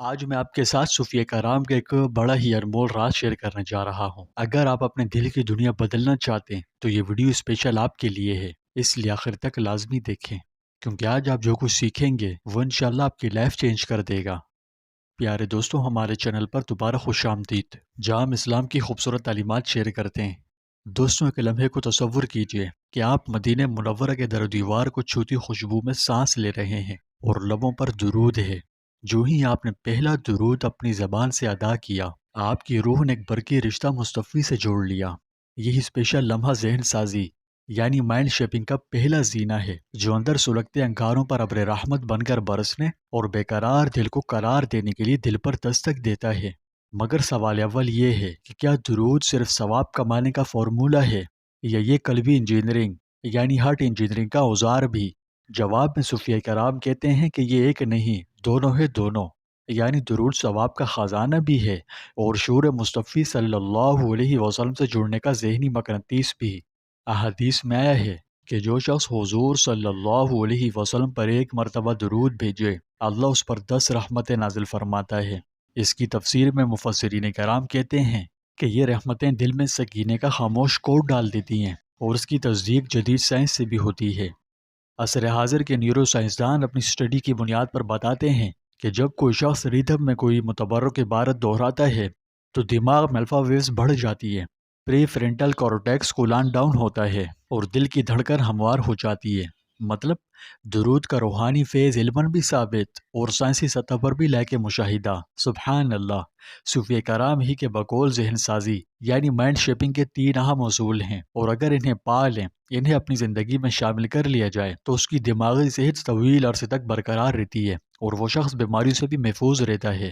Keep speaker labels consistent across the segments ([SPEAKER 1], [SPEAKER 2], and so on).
[SPEAKER 1] آج میں آپ کے ساتھ صوفیہ کرام کا ایک بڑا ہی انمول راز شیئر کرنے جا رہا ہوں۔ اگر آپ اپنے دل کی دنیا بدلنا چاہتے ہیں تو یہ ویڈیو اسپیشل آپ کے لیے ہے، اس لیے آخر تک لازمی دیکھیں، کیونکہ آج آپ جو کچھ سیکھیں گے وہ انشاءاللہ آپ کی لائف چینج کر دے گا۔ پیارے دوستوں، ہمارے چینل پر دوبارہ خوش آمدید، جہاں ہم اسلام کی خوبصورت تعلیمات شیئر کرتے ہیں۔ دوستوں، ایک لمحے کو تصور کیجئے کہ آپ مدینہ منورہ کے در و دیوار کو چھوتی خوشبو میں سانس لے رہے ہیں اور لبوں پر درود ہے۔ جو ہی آپ نے پہلا درود اپنی زبان سے ادا کیا، آپ کی روح نے ایک برقی رشتہ مصطفی سے جوڑ لیا۔ یہی اسپیشل لمحہ ذہن سازی یعنی مائنڈ شیپنگ کا پہلا زینہ ہے، جو اندر سلگتے انگاروں پر ابر رحمت بن کر برسنے اور بے قرار دل کو قرار دینے کے لیے دل پر دستک دیتا ہے۔ مگر سوال اول یہ ہے کہ کیا درود صرف ثواب کمانے کا فارمولہ ہے، یا یہ قلبی انجینئرنگ یعنی ہارٹ انجینئرنگ کا اوزار بھی؟ جواب میں صوفیہ کرام کہتے ہیں کہ یہ ایک نہیں، دونوں ہے دونوں، یعنی درود ثواب کا خزانہ بھی ہے اور شعور مصطفی صلی اللہ علیہ وسلم سے جڑنے کا ذہنی مقناطیس بھی۔ احادیث میں آیا ہے کہ جو شخص حضور صلی اللہ علیہ وسلم پر ایک مرتبہ درود بھیجے، اللہ اس پر 10 رحمتیں نازل فرماتا ہے۔ اس کی تفسیر میں مفسرین کرام کہتے ہیں کہ یہ رحمتیں دل میں سکینے کا خاموش کوڈ ڈال دیتی ہیں، اور اس کی تصدیق جدید سائنس سے بھی ہوتی ہے۔ عصر حاضر کے نیورو سائنسدان اپنی اسٹڈی کی بنیاد پر بتاتے ہیں کہ جب کوئی شخص ریدھم میں کوئی متبرک عبارت دہراتا ہے تو دماغ میں الفا ویوز بڑھ جاتی ہے، پری فرنٹل کارٹیکس کولان ڈاؤن ہوتا ہے اور دل کی دھڑکن ہموار ہو جاتی ہے۔ مطلب درود کا روحانی فیض علماً بھی ثابت اور سائنسی سطح پر بھی لائق مشاہدہ۔ سبحان اللہ! صوفیہ کرام ہی کے بقول ذہن سازی یعنی مائنڈ شیپنگ کے 3 اہم اصول ہیں، اور اگر انہیں پا لیں، انہیں اپنی زندگی میں شامل کر لیا جائے تو اس کی دماغی صحت طویل عرصے تک برقرار رہتی ہے اور وہ شخص بیماریوں سے بھی محفوظ رہتا ہے۔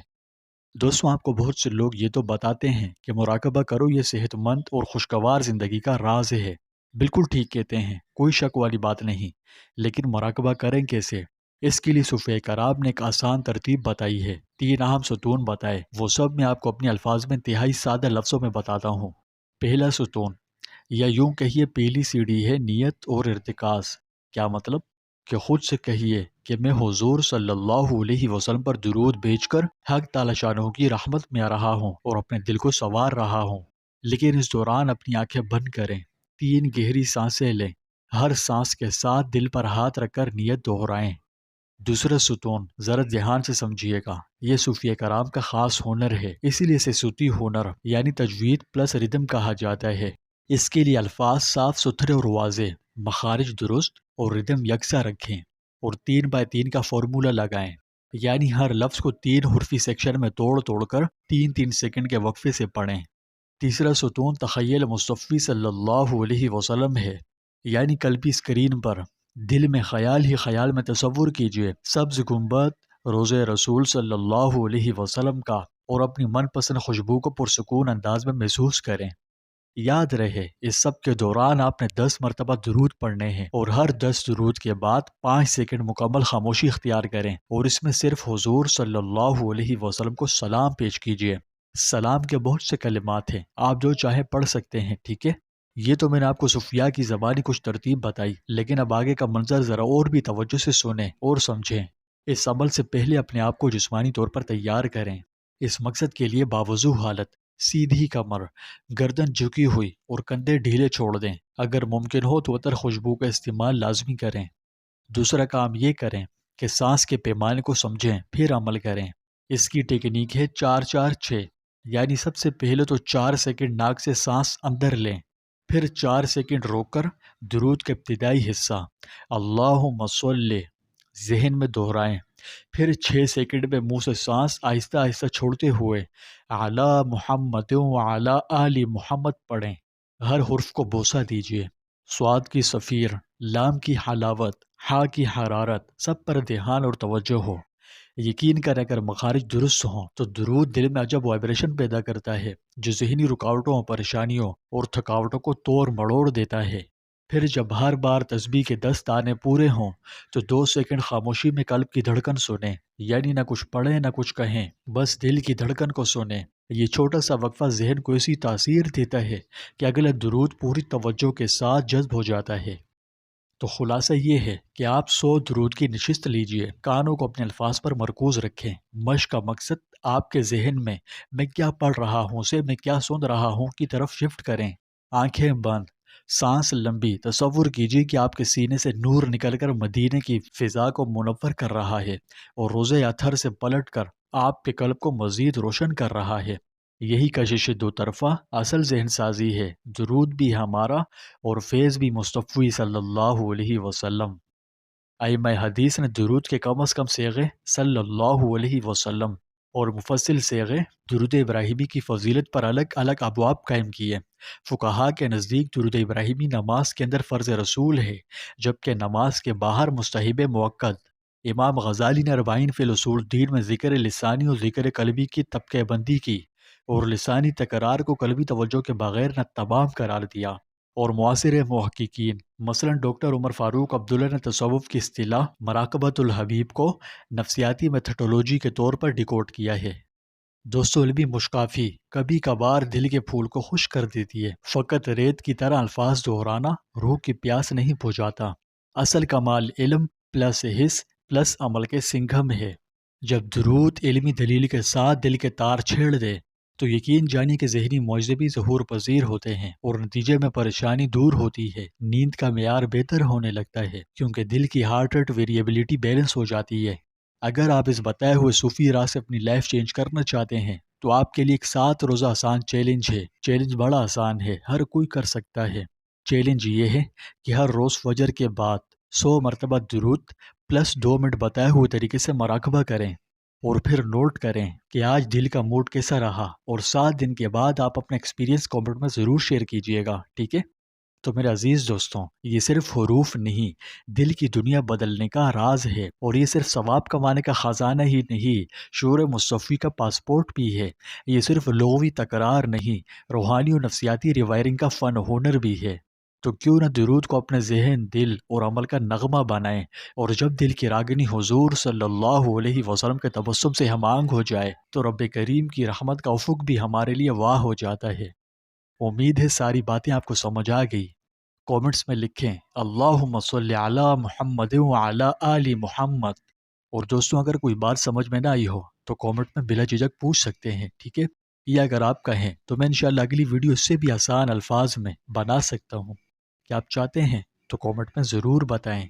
[SPEAKER 1] دوستوں، آپ کو بہت سے لوگ یہ تو بتاتے ہیں کہ مراقبہ کرو، یہ صحت مند اور خوشگوار زندگی کا راز ہے۔ بالکل ٹھیک کہتے ہیں، کوئی شک والی بات نہیں، لیکن مراقبہ کریں کیسے؟ اس کے لیے صوفیہ کرام نے ایک آسان ترتیب بتائی ہے، 3 اہم ستون بتائے، وہ سب میں آپ کو اپنے الفاظ میں انتہائی سادہ لفظوں میں بتاتا ہوں۔ پہلا ستون، یا یوں کہیے پہلی سیڑھی ہے نیت اور ارتکاز۔ کیا مطلب؟ کہ خود سے کہیے کہ میں حضور صلی اللہ علیہ وسلم پر درود بھیج کر حق تعالی شانہ کی رحمت میں آ رہا ہوں اور اپنے دل کو سنوار رہا ہوں۔ لیکن اس دوران اپنی آنکھیں بند کریں، 3 گہری سانسیں لیں، ہر سانس کے ساتھ دل پر ہاتھ رکھ کر نیت دہرائیں۔ دوسرا ستون، ذرا دھیان سے سمجھیے گا، یہ صوفیہ کرام کا خاص ہنر ہے، اسی لیے اسے صوتی ہنر یعنی تجوید پلس ردم کہا جاتا ہے۔ اس کے لیے الفاظ صاف ستھرے اور واضح، مخارج درست اور ردم یکساں رکھیں، اور 3x3 کا فارمولہ لگائیں، یعنی ہر لفظ کو 3 حرفی سیکشن میں توڑ توڑ کر 3 سیکنڈ کے وقفے سے پڑھیں۔ تیسرا ستون تخیل مصطفی صلی اللہ علیہ وسلم ہے، یعنی قلبی اسکرین پر دل میں خیال ہی خیال میں تصور کیجئے سبز گنبد روضہ رسول صلی اللہ علیہ وسلم کا، اور اپنی من پسند خوشبو کو پرسکون انداز میں محسوس کریں۔ یاد رہے، اس سب کے دوران آپ نے 10 مرتبہ درود پڑھنے ہیں، اور ہر 10 درود کے بعد 5 سیکنڈ مکمل خاموشی اختیار کریں، اور اس میں صرف حضور صلی اللہ علیہ وسلم کو سلام پیش کیجیے۔ سلام کے بہت سے کلمات ہیں، آپ جو چاہیں پڑھ سکتے ہیں، ٹھیک ہے؟ یہ تو میں نے آپ کو صوفیاء کی زبانی کچھ ترتیب بتائی، لیکن اب آگے کا منظر ذرا اور بھی توجہ سے سنیں اور سمجھیں۔ اس عمل سے پہلے اپنے آپ کو جسمانی طور پر تیار کریں۔ اس مقصد کے لیے باوضو حالت، سیدھی کمر، گردن جھکی ہوئی اور کندھے ڈھیلے چھوڑ دیں۔ اگر ممکن ہو تو عطر خوشبو کا استعمال لازمی کریں۔ دوسرا کام یہ کریں کہ سانس کے پیمانے کو سمجھیں، پھر عمل کریں۔ اس کی ٹیکنیک ہے 4-4-6، یعنی سب سے پہلے تو 4 سیکنڈ ناک سے سانس اندر لیں، پھر 4 سیکنڈ روک کر درود کا ابتدائی حصہ اللہم صلی ذہن میں دہرائیں، پھر 6 سیکنڈ میں منہ سے سانس آہستہ آہستہ چھوڑتے ہوئے اعلی محمد وعلی آل محمد پڑھیں۔ ہر حرف کو بوسہ دیجیے، صاد کی صفیر، لام کی حلاوت، ہا کی حرارت، سب پر دھیان اور توجہ ہو۔ یقین کریں اگر مخارج درست ہوں تو درود دل میں عجب وائبریشن پیدا کرتا ہے، جو ذہنی رکاوٹوں، پریشانیوں اور تھکاوٹوں کو توڑ مڑوڑ دیتا ہے۔ پھر جب ہر بار تسبیح کے 10 تانے پورے ہوں تو 2 سیکنڈ خاموشی میں قلب کی دھڑکن سنیں، یعنی نہ کچھ پڑھیں نہ کچھ کہیں، بس دل کی دھڑکن کو سنیں۔ یہ چھوٹا سا وقفہ ذہن کو ایسی تاثیر دیتا ہے کہ اگلا درود پوری توجہ کے ساتھ جذب ہو جاتا ہے۔ تو خلاصہ یہ ہے کہ آپ 100 درود کی نشست لیجئے، کانوں کو اپنے الفاظ پر مرکوز رکھیں، مشق کا مقصد آپ کے ذہن میں کیا پڑھ رہا ہوں سے میں کیا سن رہا ہوں کی طرف شفٹ کریں۔ آنکھیں بند، سانس لمبی، تصور کیجیے کہ آپ کے سینے سے نور نکل کر مدینے کی فضا کو منور کر رہا ہے اور روزے اطہر سے پلٹ کر آپ کے قلب کو مزید روشن کر رہا ہے۔ یہی کشش دو طرفہ اصل ذہن سازی ہے، درود بھی ہمارا اور فیض بھی مصطفی صلی اللہ علیہ وسلم۔ ائمہ حدیث نے درود کے کم از کم صیغے صلی اللہ علیہ وسلم اور مفصل صیغے درود ابراہیمی کی فضیلت پر الگ الگ ابواب قائم کیے۔ فقہا کے نزدیک درود ابراہیمی نماز کے اندر فرض رسول ہے، جبکہ نماز کے باہر مستحب موقت۔ امام غزالی نے 40 فی الاصول الدین میں ذکر لسانی اور ذکر قلبی کی طبقہ بندی کی اور لسانی تکرار کو قلبی توجہ کے بغیر نہ تمام قرار دیا، اور معاصر محققین مثلا ڈاکٹر عمر فاروق عبداللہ نے تصوف کی اصطلاح مراقبۃ الحبیب کو نفسیاتی میتھڈولوجی کے طور پر ڈیکوڈ کیا ہے۔ دوستو، علمی مشکافی کبھی کبھار دل کے پھول کو خشک کر دیتی ہے، فقط ریت کی طرح الفاظ دہرانا روح کی پیاس نہیں بجھاتا۔ اصل کمال علم پلس حس پلس عمل کے سنگم ہے۔ جب درود علمی دلیل کے ساتھ دل کے تار چھیڑ دے تو یقین جانی کہ ذہنی معجزے بھی ظہور پذیر ہوتے ہیں اور نتیجے میں پریشانی دور ہوتی ہے، نیند کا معیار بہتر ہونے لگتا ہے کیونکہ دل کی ہارٹ ریٹ ویریبلٹی بیلنس ہو جاتی ہے۔ اگر آپ اس بتائے ہوئے صوفی راہ سے اپنی لائف چینج کرنا چاہتے ہیں تو آپ کے لیے ایک 7 روزہ آسان چیلنج ہے۔ چیلنج بڑا آسان ہے، ہر کوئی کر سکتا ہے۔ چیلنج یہ ہے کہ ہر روز فجر کے بعد 100 مرتبہ درود پلس 2 منٹ بتائے ہوئے طریقے سے مراقبہ کریں اور پھر نوٹ کریں کہ آج دل کا موڈ کیسا رہا، اور 7 دن کے بعد آپ اپنا ایکسپیرینس کامنٹ میں ضرور شیئر کیجئے گا، ٹھیک ہے؟ تو میرے عزیز دوستوں، یہ صرف حروف نہیں، دل کی دنیا بدلنے کا راز ہے، اور یہ صرف ثواب کمانے کا خزانہ ہی نہیں، شعور مصطفی کا پاسپورٹ بھی ہے۔ یہ صرف لغوی تکرار نہیں، روحانی اور نفسیاتی ریوائرنگ کا فن ہنر بھی ہے۔ تو کیوں نہ درود کو اپنے ذہن، دل اور عمل کا نغمہ بنائیں، اور جب دل کی راگنی حضور صلی اللہ علیہ وسلم کے تبسم سے ہم آہنگ ہو جائے تو رب کریم کی رحمت کا افق بھی ہمارے لیے واہ ہو جاتا ہے۔ امید ہے ساری باتیں آپ کو سمجھ آ گئی۔ کومنٹس میں لکھیں اللہم صلی علی محمد وعلی آل محمد، اور دوستوں اگر کوئی بات سمجھ میں نہ آئی ہو تو کومنٹ میں بلا جھجک پوچھ سکتے ہیں، ٹھیک ہے؟ یا اگر آپ کہیں تو میں انشاءاللہ اگلی ویڈیو اس سے بھی آسان الفاظ میں بنا سکتا ہوں۔ کہ آپ چاہتے ہیں تو کومنٹ میں ضرور بتائیں۔